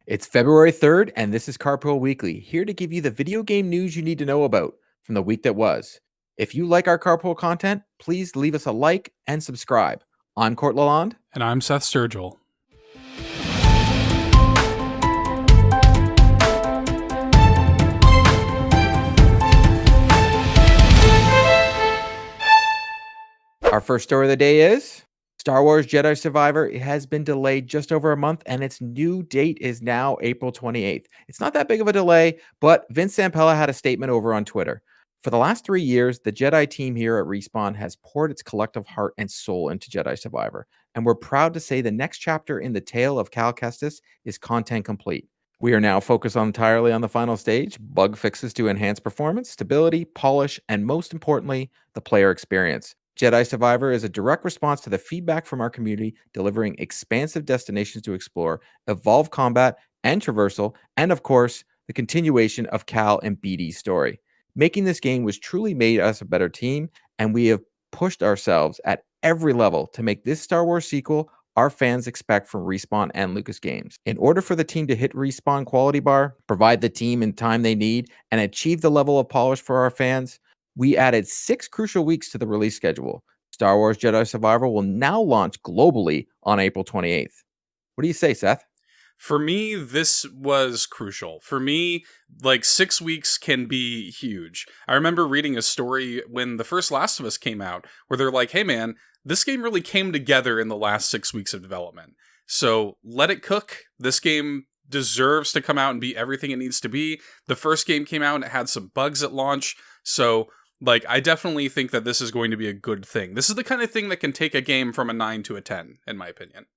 It's February 3rd, and this is Carpool Weekly, here to give you the video game news you need to know about from the week that was. If you like our Carpool content, please leave us a like and subscribe. I'm Court Lalonde. And I'm Seth Sturgill. Our first story of the day is Star Wars Jedi Survivor. It has been delayed just over a month, and its new date is now April 28th. It's not that big of a delay, but Vince Zampella had a statement over on Twitter. For the last 3 years, the Jedi team here at Respawn has poured its collective heart and soul into Jedi Survivor, and we're proud to say the next chapter in the tale of Cal Kestis is content complete. We are now focused entirely on the final stage, bug fixes to enhance performance, stability, polish, and most importantly, the player experience. Jedi Survivor is a direct response to the feedback from our community, delivering expansive destinations to explore, evolved combat and traversal, and of course, the continuation of Cal and BD's story. Making this game was truly made us a better team, and we have pushed ourselves at every level to make this Star Wars sequel our fans expect from Respawn and Lucas Games. In order for the team to hit Respawn quality bar, provide the team in time they need, and achieve the level of polish for our fans, we added 6 crucial weeks to the release schedule. Star Wars Jedi Survivor will now launch globally on April 28th. What do you say, Seth? For me, this was crucial. For me, 6 weeks can be huge. I remember reading a story when the first Last of Us came out, where they're like, hey man, this game really came together in the last 6 weeks of development. So let it cook. This game deserves to come out and be everything it needs to be. The first game came out and it had some bugs at launch. So I definitely think that this is going to be a good thing. This is the kind of thing that can take a game from a 9 to a 10, in my opinion.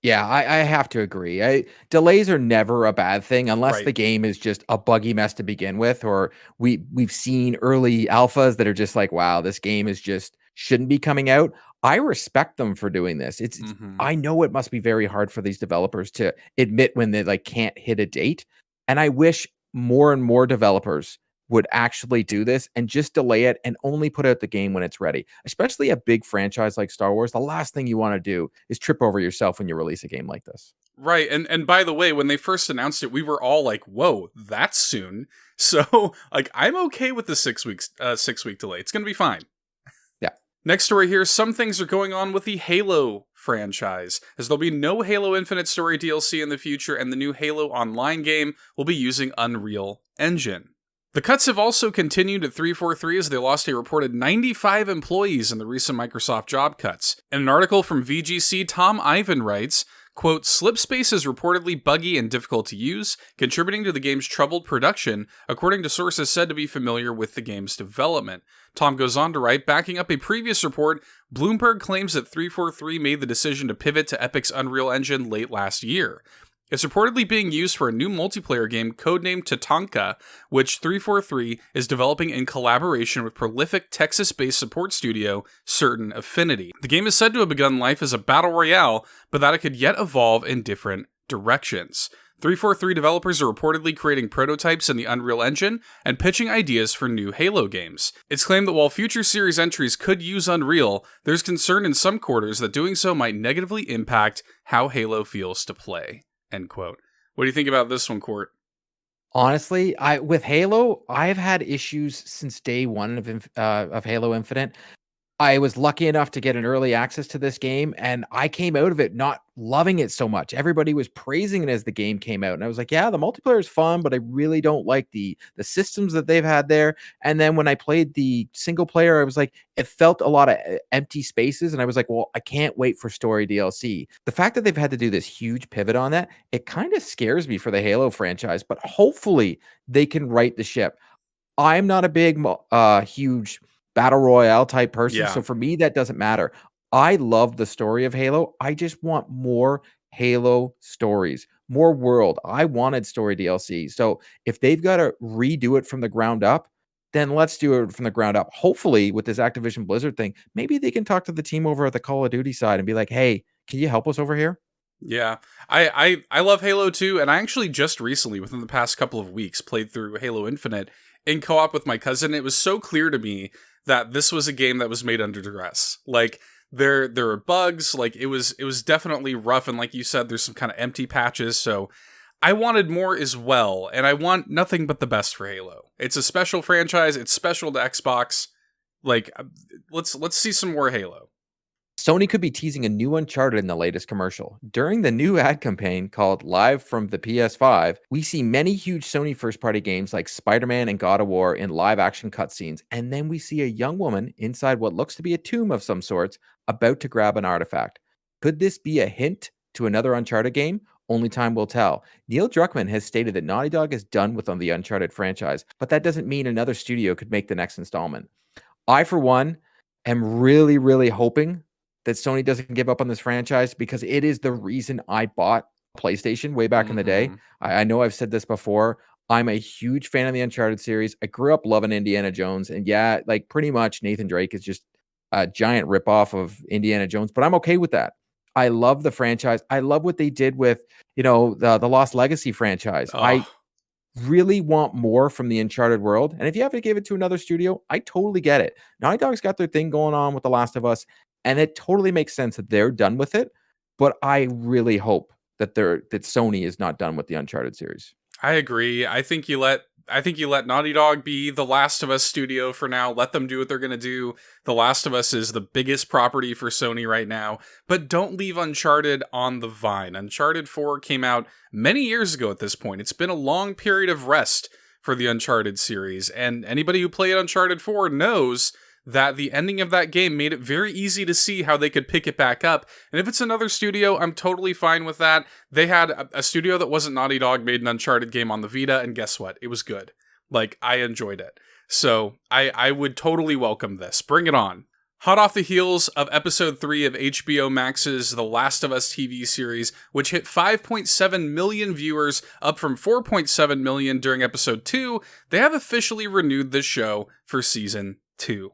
Yeah, I have to agree. Delays are never a bad thing unless the game is just a buggy mess to begin with, or we've seen early alphas that are just like, wow, this game is just shouldn't be coming out. I respect them for doing this. It's I know it must be very hard for these developers to admit when they can't hit a date, and I wish more and more developers would actually do this and just delay it and only put out the game when it's ready. Especially a big franchise like Star Wars, the last thing you want to do is trip over yourself when you release a game like this. Right, and by the way, when they first announced it, we were all like, whoa, that's soon. So, I'm okay with the 6 week delay. It's going to be fine. Yeah. Next story here, some things are going on with the Halo franchise, as there'll be no Halo Infinite Story DLC in the future, and the new Halo Online game will be using Unreal Engine. The cuts have also continued at 343 as they lost a reported 95 employees in the recent Microsoft job cuts. In an article from VGC, Tom Ivan writes, quote, Slipspace is reportedly buggy and difficult to use, contributing to the game's troubled production, according to sources said to be familiar with the game's development. Tom goes on to write, backing up a previous report, Bloomberg claims that 343 made the decision to pivot to Epic's Unreal Engine late last year. It's reportedly being used for a new multiplayer game codenamed Tatanka, which 343 is developing in collaboration with prolific Texas-based support studio Certain Affinity. The game is said to have begun life as a battle royale, but that it could yet evolve in different directions. 343 developers are reportedly creating prototypes in the Unreal Engine and pitching ideas for new Halo games. It's claimed that while future series entries could use Unreal, there's concern in some quarters that doing so might negatively impact how Halo feels to play. End quote. What do you think about this one, Court? Honestly, with Halo, I've had issues since day one of Halo Infinite. I was lucky enough to get an early access to this game, and I came out of it not loving it so much. Everybody was praising it as the game came out, and I was like, yeah, the multiplayer is fun, but I really don't like the systems that they've had there. And then when I played the single player, I was like, it felt a lot of empty spaces, and I was like, well, I can't wait for story DLC. The fact that they've had to do this huge pivot on that, it kind of scares me for the Halo franchise, but hopefully they can right the ship. I'm not a big, huge battle royale type person. Yeah. So for me, that doesn't matter. I love the story of Halo. I just want more Halo stories, more world. I wanted story DLC. So if they've got to redo it from the ground up, then let's do it from the ground up. Hopefully with this Activision Blizzard thing, maybe they can talk to the team over at the Call of Duty side and be like, hey, can you help us over here? Yeah, I love Halo 2, and I actually just recently, within the past couple of weeks, played through Halo Infinite in co-op with my cousin. It was so clear to me that this was a game that was made under duress. There are bugs, it was definitely rough, and like you said, there's some kind of empty patches, so I wanted more as well, and I want nothing but the best for Halo. It's a special franchise. It's special to Xbox. Like, let's see some more Halo. Sony could be teasing a new Uncharted in the latest commercial. During the new ad campaign called Live from the PS5, we see many huge Sony first-party games like Spider-Man and God of War in live-action cutscenes, and then we see a young woman inside what looks to be a tomb of some sorts about to grab an artifact. Could this be a hint to another Uncharted game? Only time will tell. Neil Druckmann has stated that Naughty Dog is done with the Uncharted franchise, but that doesn't mean another studio could make the next installment. I, for one, am really, really hoping that Sony doesn't give up on this franchise because it is the reason I bought PlayStation way back in the day. I know I've said this before. I'm a huge fan of the Uncharted series. I grew up loving Indiana Jones. And yeah, like pretty much Nathan Drake is just a giant ripoff of Indiana Jones, but I'm okay with that. I love the franchise. I love what they did with, the Lost Legacy franchise. I really want more from the Uncharted world. And if you have to give it to another studio, I totally get it. Naughty Dog's got their thing going on with The Last of Us, and it totally makes sense that they're done with it. But I really hope that Sony is not done with the Uncharted series. I agree. I think you let Naughty Dog be the Last of Us studio for now. Let them do what they're going to do. The Last of Us is the biggest property for Sony right now, but don't leave Uncharted on the vine. Uncharted 4 came out many years ago at this point. It's been a long period of rest for the Uncharted series, and anybody who played Uncharted 4 knows that the ending of that game made it very easy to see how they could pick it back up. And if it's another studio, I'm totally fine with that. They had a studio that wasn't Naughty Dog made an Uncharted game on the Vita, and guess what? It was good. Like, I enjoyed it. So I would totally welcome this. Bring it on. Hot off the heels of episode 3 of HBO Max's The Last of Us TV series, which hit 5.7 million viewers, up from 4.7 million during episode 2, they have officially renewed the show for season 2.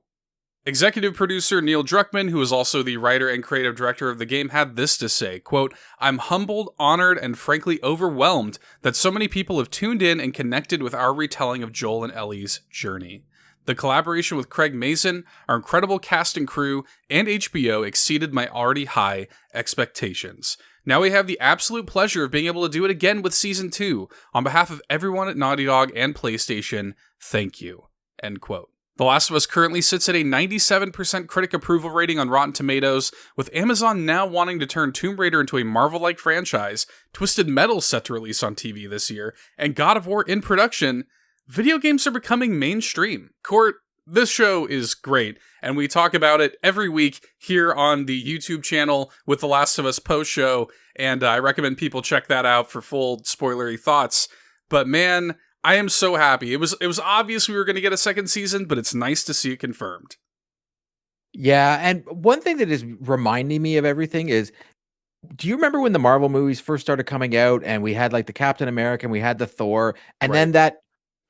Executive producer Neil Druckmann, who is also the writer and creative director of the game, had this to say, quote, "I'm humbled, honored, and frankly overwhelmed that so many people have tuned in and connected with our retelling of Joel and Ellie's journey. The collaboration with Craig Mazin, our incredible cast and crew, and HBO exceeded my already high expectations. Now we have the absolute pleasure of being able to do it again with Season 2. On behalf of everyone at Naughty Dog and PlayStation, thank you." End quote. The Last of Us currently sits at a 97% critic approval rating on Rotten Tomatoes, with Amazon now wanting to turn Tomb Raider into a Marvel-like franchise, Twisted Metal set to release on TV this year, and God of War in production. Video games are becoming mainstream. Court, this show is great, and we talk about it every week here on the YouTube channel with The Last of Us post-show, and I recommend people check that out for full spoilery thoughts. But man, I am so happy. It was obvious we were going to get a second season, but it's nice to see it confirmed. Yeah, and one thing that is reminding me of everything is, do you remember when the Marvel movies first started coming out and we had like the Captain America and we had the Thor, and then that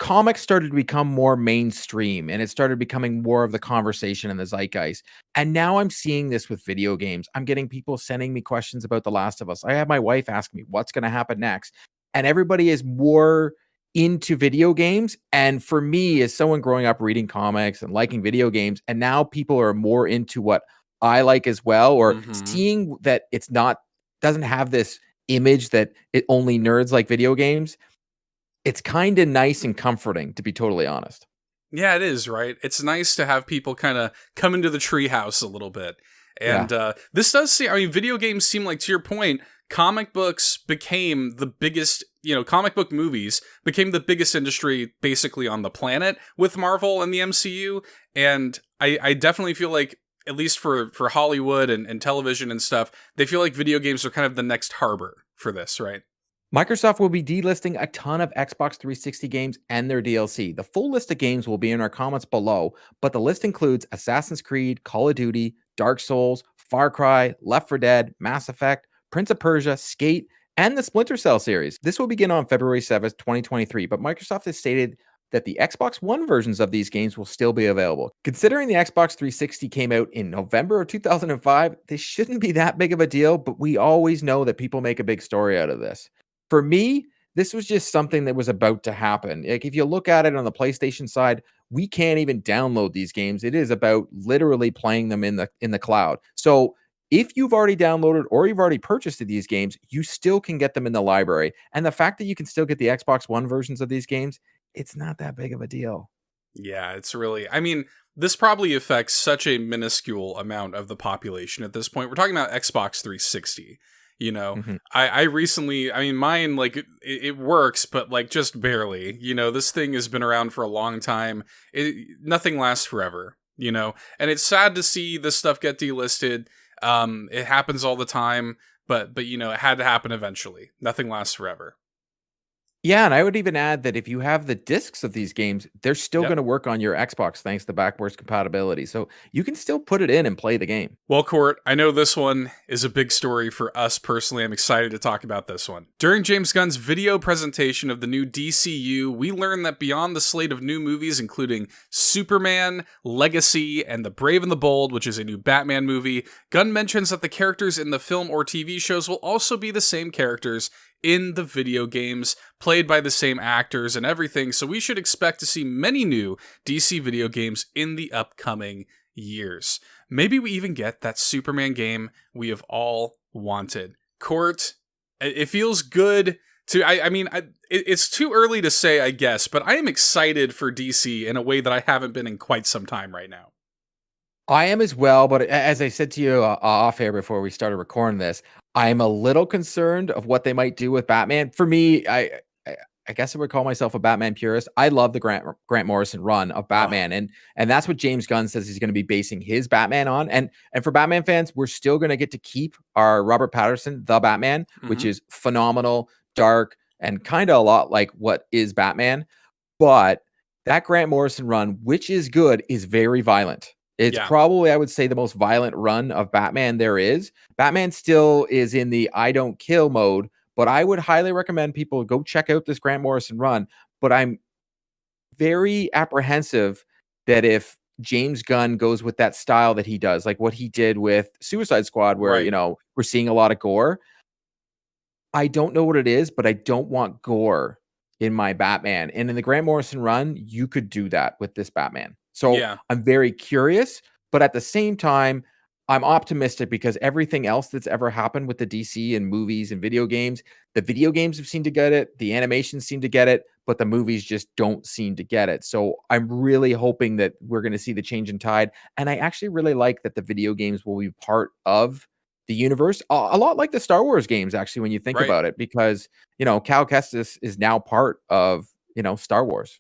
comics started to become more mainstream and it started becoming more of the conversation in the zeitgeist. And now I'm seeing this with video games. I'm getting people sending me questions about The Last of Us. I have my wife ask me what's going to happen next. And everybody is more into video games. And for me, as someone growing up reading comics and liking video games, and now people are more into what I like as well, or seeing that it's doesn't have this image that it only nerds like video games. It's kind of nice and comforting, to be totally honest. Yeah, it is, right? It's nice to have people kind of come into the treehouse a little bit. And this does seem, I mean, video games seem like, to your point, comic books became the biggest, comic book movies became the biggest industry basically on the planet with Marvel and the MCU. And I definitely feel like, at least for Hollywood and television and stuff, they feel like video games are kind of the next harbor for this, right? Microsoft will be delisting a ton of Xbox 360 games and their DLC. The full list of games will be in our comments below, but the list includes Assassin's Creed, Call of Duty, Dark Souls, Far Cry, Left 4 Dead, Mass Effect, Prince of Persia, Skate, and the Splinter Cell series. This will begin on February 7th, 2023, but Microsoft has stated that the Xbox One versions of these games will still be available. Considering the Xbox 360 came out in November of 2005, this shouldn't be that big of a deal, but we always know that people make a big story out of this. For me, this was just something that was about to happen. Like, if you look at it on the PlayStation side, we can't even download these games. It is about literally playing them in the cloud. So if you've already downloaded or you've already purchased these games, you still can get them in the library. And the fact that you can still get the Xbox One versions of these games, it's not that big of a deal. Yeah, it's really, I mean, this probably affects such a minuscule amount of the population at this point. We're talking about Xbox 360. You know, Mhm. I recently, I mean, mine, like, it works, but, like, just barely. You know, this thing has been around for a long time. Nothing lasts forever, you know? And it's sad to see this stuff get delisted. It happens all the time, but you know, it had to happen eventually. Nothing lasts forever. Yeah, and I would even add that if you have the discs of these games, they're still Yep. going to work on your Xbox thanks to backwards compatibility. So you can still put it in and play the game. Well, Court, I know this one is a big story for us personally. I'm excited to talk about this one. During James Gunn's video presentation of the new DCU, we learned that beyond the slate of new movies, including Superman, Legacy, and The Brave and the Bold, which is a new Batman movie, Gunn mentions that the characters in the film or TV shows will also be the same characters in the video games, played by the same actors and everything, so we should expect to see many new DC video games in the upcoming years. Maybe we even get that Superman game we have all wanted. Court, it feels good to, it's too early to say, I guess, but I am excited for DC in a way that I haven't been in quite some time right now. I am as well, but as I said to you off air before we started recording this, I'm a little concerned of what they might do with Batman. For me, I guess I would call myself a Batman purist. I love the Grant Morrison run of Oh, Batman, and that's what James Gunn says he's going to be basing his Batman on. And for Batman fans, we're still going to get to keep our Robert Pattinson, the Batman, which mm-hmm. is phenomenal, dark, and kind of a lot like what is Batman. But that Grant Morrison run, which is good, is very violent. It's Yeah, probably, I would say, the most violent run of Batman there is. Batman still is in the I don't kill mode, but I would highly recommend people go check out this Grant Morrison run. But I'm very apprehensive that if James Gunn goes with that style that he does, like what he did with Suicide Squad, where, right. we're seeing a lot of gore, I don't know what it is, but I don't want gore in my Batman. And in the Grant Morrison run, you could do that with this Batman. So Yeah, I'm very curious, but at the same time, I'm optimistic because everything else that's ever happened with the DC and movies and the video games have seemed to get it, the animations seem to get it, but the movies just don't seem to get it. So I'm really hoping that we're going to see the change in tide. And I actually really like that the video games will be part of the universe, a lot like the Star Wars games, actually, when you think right. about it, because, Cal Kestis is now part of, Star Wars.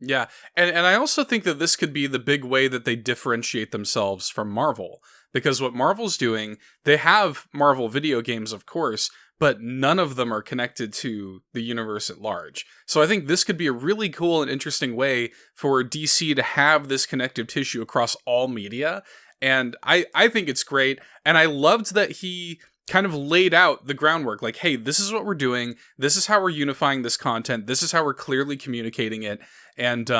Yeah, and I also think that this could be the big way that they differentiate themselves from Marvel. Because what Marvel's doing, they have Marvel video games, of course, but none of them are connected to the universe at large. So I think this could be a really cool and interesting way for DC to have this connective tissue across all media. And I think it's great. And I loved that he kind of laid out the groundwork, like, hey, this is what we're doing, this is how we're unifying this content, this is how we're clearly communicating it, and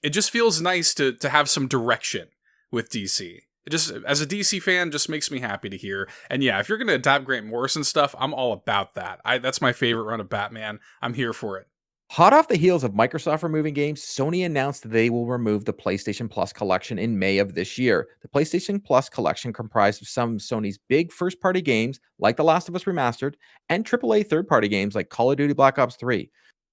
it just feels nice to have some direction with DC. It just, as a DC fan, just makes me happy to hear. And yeah, if you're going to adapt Grant Morrison stuff, I'm all about that. That's my favorite run of Batman. I'm here for it. Hot off the heels of Microsoft removing games, Sony announced that they will remove the PlayStation Plus collection in May of this year. The PlayStation Plus collection comprised of some of Sony's big first-party games, like The Last of Us Remastered, and AAA third-party games like Call of Duty Black Ops 3.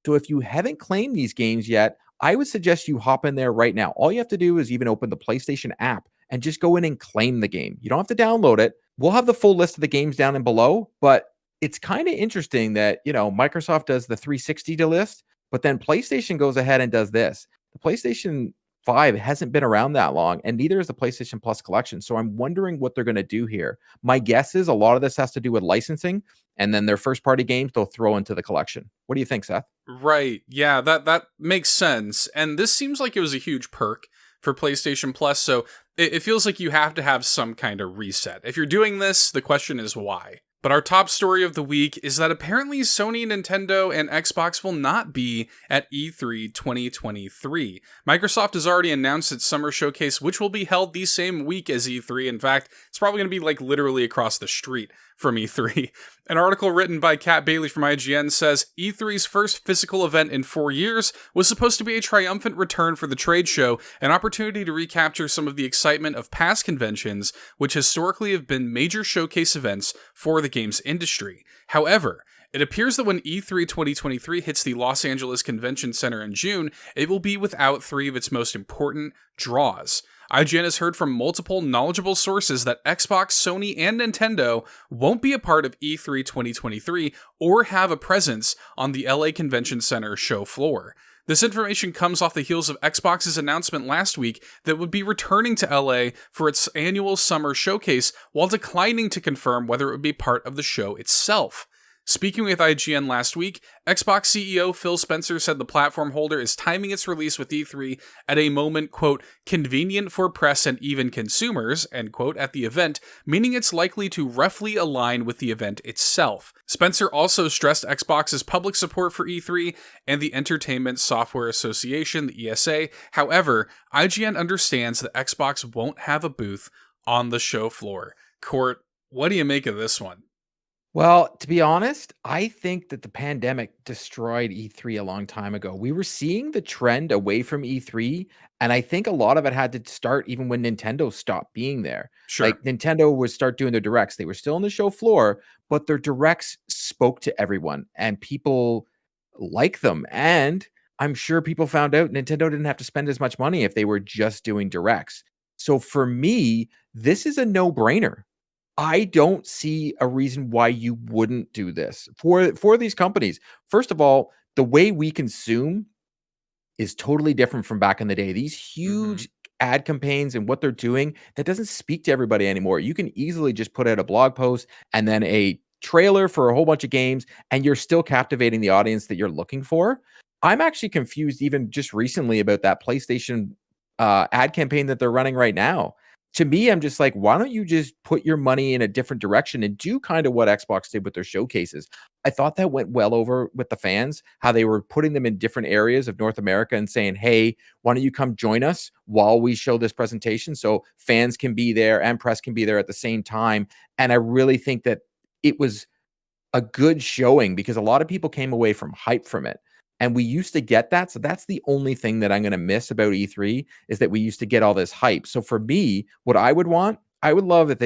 So if you haven't claimed these games yet, I would suggest you hop in there right now. All you have to do is even open the PlayStation app and just go in and claim the game. You don't have to download it. We'll have the full list of the games down and below, but it's kind of interesting that, Microsoft does the 360 list, but then PlayStation goes ahead and does this. The PlayStation 5 hasn't been around that long, and neither is the PlayStation Plus collection. So I'm wondering what they're going to do here. My guess is a lot of this has to do with licensing, and then their first party games they'll throw into the collection. What do you think, Seth? Right. Yeah, that makes sense. And this seems like it was a huge perk for PlayStation Plus, so it feels like you have to have some kind of reset. If you're doing this, the question is why. But our top story of the week is that apparently Sony, Nintendo, and Xbox will not be at E3 2023. Microsoft has already announced its summer showcase, which will be held the same week as E3. In fact, it's probably going to be like literally across the street from E3. An article written by Kat Bailey from IGN says E3's first physical event in 4 years was supposed to be a triumphant return for the trade show, an opportunity to recapture some of the excitement of past conventions, which historically have been major showcase events for the games industry. However, it appears that when E3 2023 hits the Los Angeles Convention Center in June, it will be without 3 of its most important draws. IGN has heard from multiple knowledgeable sources that Xbox, Sony, and Nintendo won't be a part of E3 2023 or have a presence on the LA Convention Center show floor. This information comes off the heels of Xbox's announcement last week that it would be returning to LA for its annual summer showcase while declining to confirm whether it would be part of the show itself. Speaking with IGN last week, Xbox CEO Phil Spencer said the platform holder is timing its release with E3 at a moment, quote, convenient for press and even consumers, end quote, at the event, meaning it's likely to roughly align with the event itself. Spencer also stressed Xbox's public support for E3 and the Entertainment Software Association, the ESA. However, IGN understands that Xbox won't have a booth on the show floor. Court, what do you make of this one? Well, to be honest, I think that the pandemic destroyed E3 a long time ago. We were seeing the trend away from E3, and I think a lot of it had to start even when Nintendo stopped being there. Sure. Like Nintendo would start doing their directs. They were still on the show floor, but their directs spoke to everyone and people like them. And I'm sure people found out Nintendo didn't have to spend as much money if they were just doing directs. So for me, this is a no-brainer. I don't see a reason why you wouldn't do this for these companies. First of all, the way we consume is totally different from back in the day. These huge ad campaigns and what they're doing, that doesn't speak to everybody anymore. You can easily just put out a blog post and then a trailer for a whole bunch of games, and you're still captivating the audience that you're looking for. I'm actually confused even just recently about that PlayStation ad campaign that they're running right now. To me, I'm just like, why don't you just put your money in a different direction and do kind of what Xbox did with their showcases? I thought that went well over with the fans, how they were putting them in different areas of North America and saying, hey, why don't you come join us while we show this presentation so fans can be there and press can be there at the same time. And I really think that it was a good showing because a lot of people came away from hype from it. And we used to get that. So that's the only thing that I'm going to miss about E3 is that we used to get all this hype. So for me, what I would want, I would love if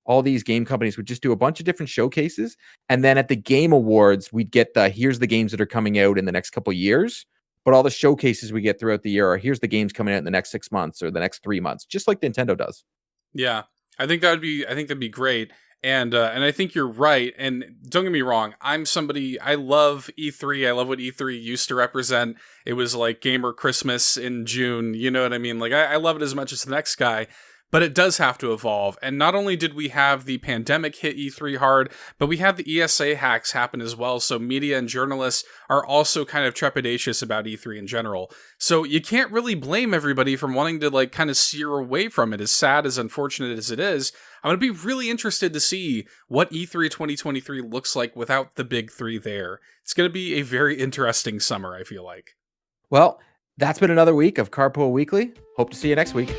all these game companies would just do a bunch of different showcases. And then at the Game Awards, we'd get here's the games that are coming out in the next couple of years. But all the showcases we get throughout the year are here's the games coming out in the next 6 months or the next 3 months, just like Nintendo does. Yeah, I think that'd be great. And I think you're right. And don't get me wrong, I love E3. I love what E3 used to represent. It was like Gamer Christmas in June. You know what I mean? Like, I love it as much as the next guy. But it does have to evolve. And not only did we have the pandemic hit E3 hard, but we had the ESA hacks happen as well. So media and journalists are also kind of trepidatious about E3 in general. So you can't really blame everybody from wanting to like kind of steer away from it, as sad, as unfortunate as it is. I'm going to be really interested to see what E3 2023 looks like without the big 3 there. It's going to be a very interesting summer, I feel like. Well, that's been another week of Carpool Weekly. Hope to see you next week.